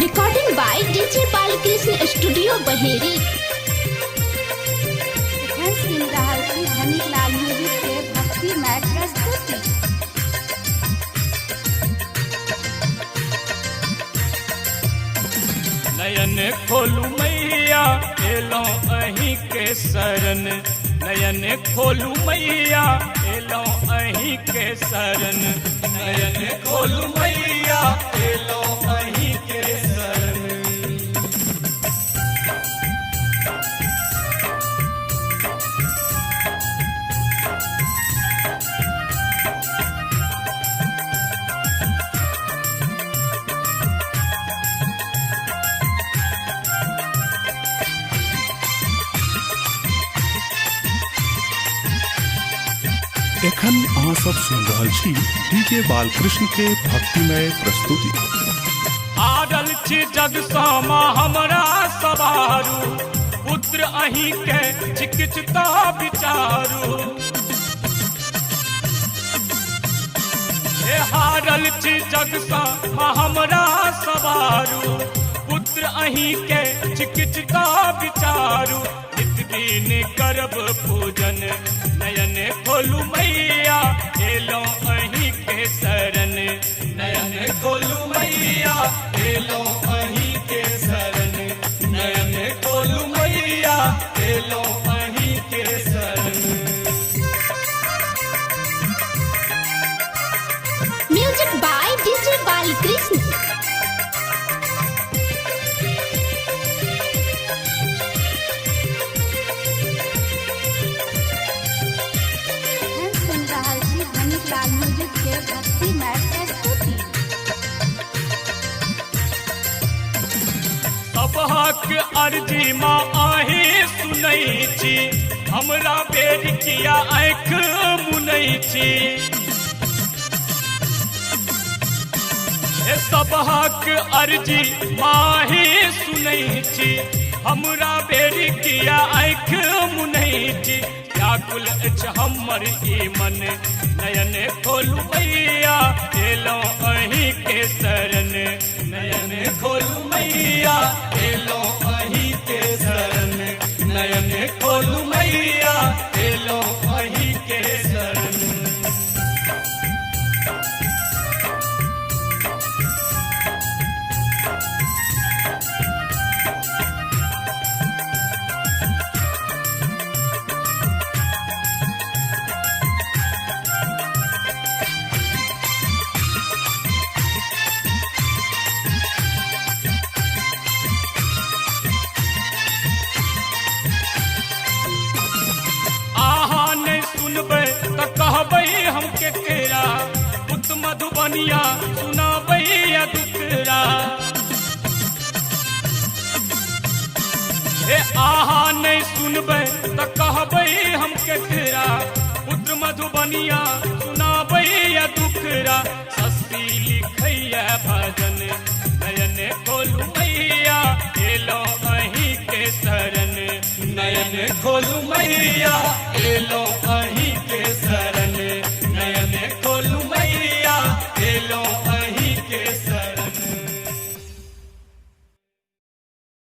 Recording by DJ Balkrishna Studio Baheri। सुन रहल छी धनीलाल म्यूजिक के भक्तिमय प्रस्तुति। नयन खोलू मैया एलो अहीं के शरण, नयन खोलू मैया एलो अहीं के शरण, नयन खोलू मैया एलो अहीं के शरण। एखन अहाँ सब सुन रहल छी डीजे बालकृष्ण के भक्तिमय प्रस्तुति। आदल छी जग सामा हमरा सवारू, पुत्र अहीं के चिकित्सा विचारू। हे हारल छी जग सामा हमरा सवारू, पुत्र अहीं के चिकित्सा विचारू। दिन करब पूजन नयन खोलू मैया एलो अहीं के शरण, नयन खोलू मैया एलो अहीं के शरण, नयन खोलू मैया एलो अहीं के शरण। Music by DJ Balkrishna। सुन रहल छी धनीलाल म्यूजिक के भक्तिमय प्रस्तुति। सबहक अर्जी माँ आही सुनै छी, हमरा बेर किया आँख मुनै छी। सबहक अर्जी माही सुनै छी, हमरा बेर किया आँख मुनै छी। व्याकुल अछि हमर ई मन नयन खोलू मैया एलो अहीं के शरण, नयन खोलू मैया एलो अहीं के शरण, नयन खोलू मैया एलो अहीं के शरण। हम केकरा पुत मधुबनिया सुनाबै दुकरा। हे आहा नहीं सुनबै त कहबै हम केकरा, पुत्र मधुबनिया सुनाबै दुकरा। सस्ती लिखैया भजन नयन खोलू मैया एलो अहीं के शरण, नयन खोलू मैया एलो अहीं